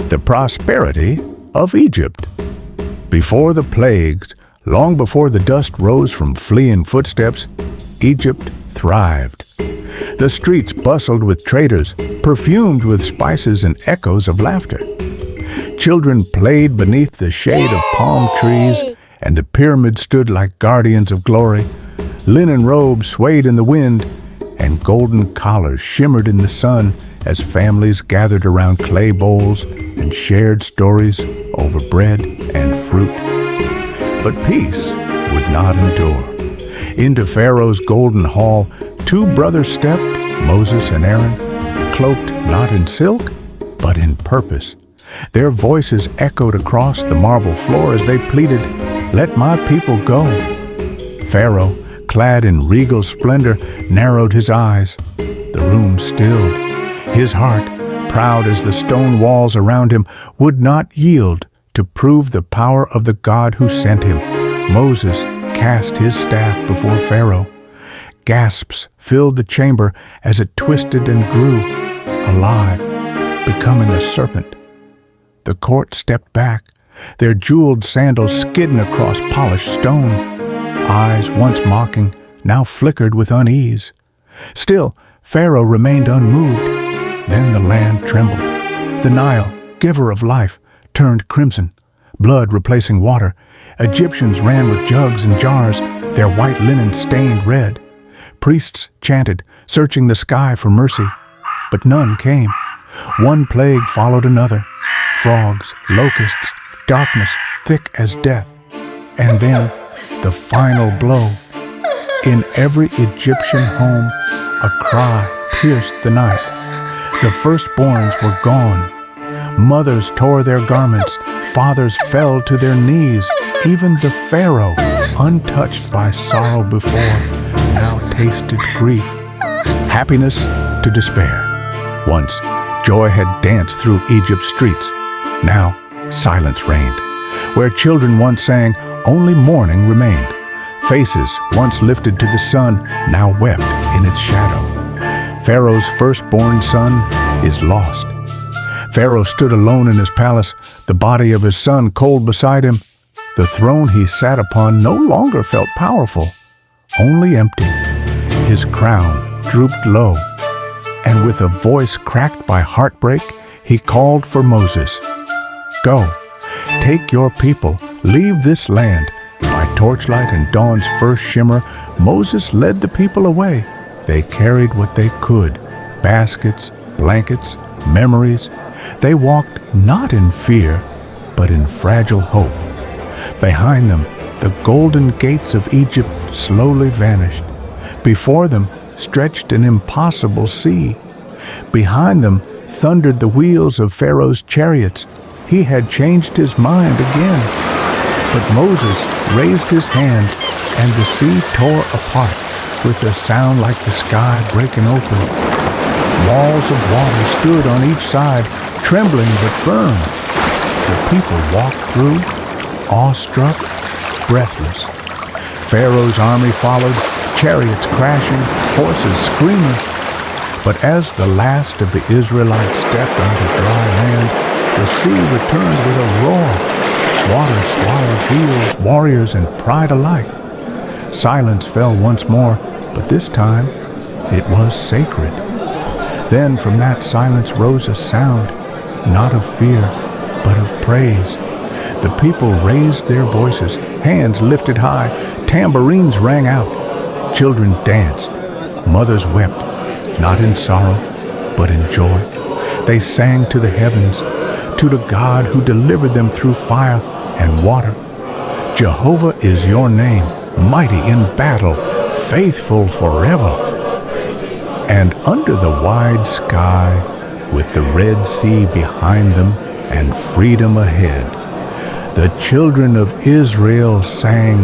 The prosperity of Egypt. Before the plagues, long before the dust rose from fleeing footsteps, Egypt thrived. The streets bustled with traders, perfumed with spices and echoes of laughter. Children played beneath the shade of palm trees, and the pyramids stood like guardians of glory. Linen robes swayed in the wind, and golden collars shimmered in the sun as families gathered around clay bowls and shared stories over bread and fruit. But peace would not endure. Into Pharaoh's golden hall, two brothers stepped, Moses and Aaron, cloaked not in silk, but in purpose. Their voices echoed across the marble floor as they pleaded, "Let my people go." Pharaoh, clad in regal splendor, narrowed his eyes. The room stilled. His heart, proud as the stone walls around him, would not yield to prove the power of the God who sent him. Moses cast his staff before Pharaoh. Gasps filled the chamber as it twisted and grew, alive, becoming a serpent. The court stepped back, their jeweled sandals skidding across polished stone. Eyes once mocking, now flickered with unease. Still, Pharaoh remained unmoved. Then the land trembled. The Nile, giver of life, turned crimson, blood replacing water. Egyptians ran with jugs and jars, their white linen stained red. Priests chanted, searching the sky for mercy, but none came. One plague followed another. Frogs, locusts, darkness thick as death. And then the final blow. In every Egyptian home, a cry pierced the night. The firstborns were gone. Mothers tore their garments. Fathers fell to their knees. Even the Pharaoh, untouched by sorrow before, now tasted grief. Happiness to despair. Once, joy had danced through Egypt's streets. Now, silence reigned. Where children once sang, only mourning remained. Faces once lifted to the sun now wept in its shadow. Pharaoh's firstborn son is lost. Pharaoh stood alone in his palace, the body of his son cold beside him. The throne he sat upon no longer felt powerful, only empty. His crown drooped low, and with a voice cracked by heartbreak, he called for Moses. "Go, take your people, leave this land." By torchlight and dawn's first shimmer, Moses led the people away. They carried what they could, baskets, blankets, memories. They walked not in fear, but in fragile hope. Behind them, the golden gates of Egypt slowly vanished. Before them stretched an impossible sea. Behind them thundered the wheels of Pharaoh's chariots. He had changed his mind again. But Moses raised his hand, and the sea tore apart with a sound like the sky breaking open. Walls of water stood on each side, trembling but firm. The people walked through, awestruck, breathless. Pharaoh's army followed, chariots crashing, horses screaming. But as the last of the Israelites stepped onto dry land, the sea returned with a roar. Water swallowed wheels, warriors, and pride alike. Silence fell once more, but this time it was sacred. Then from that silence rose a sound, not of fear, but of praise. The people raised their voices, hands lifted high, tambourines rang out. Children danced, mothers wept, not in sorrow, but in joy. They sang to the heavens, to the God who delivered them through fire and water. Jehovah is your name, mighty in battle, faithful forever. And under the wide sky, with the Red Sea behind them and freedom ahead, the children of Israel sang,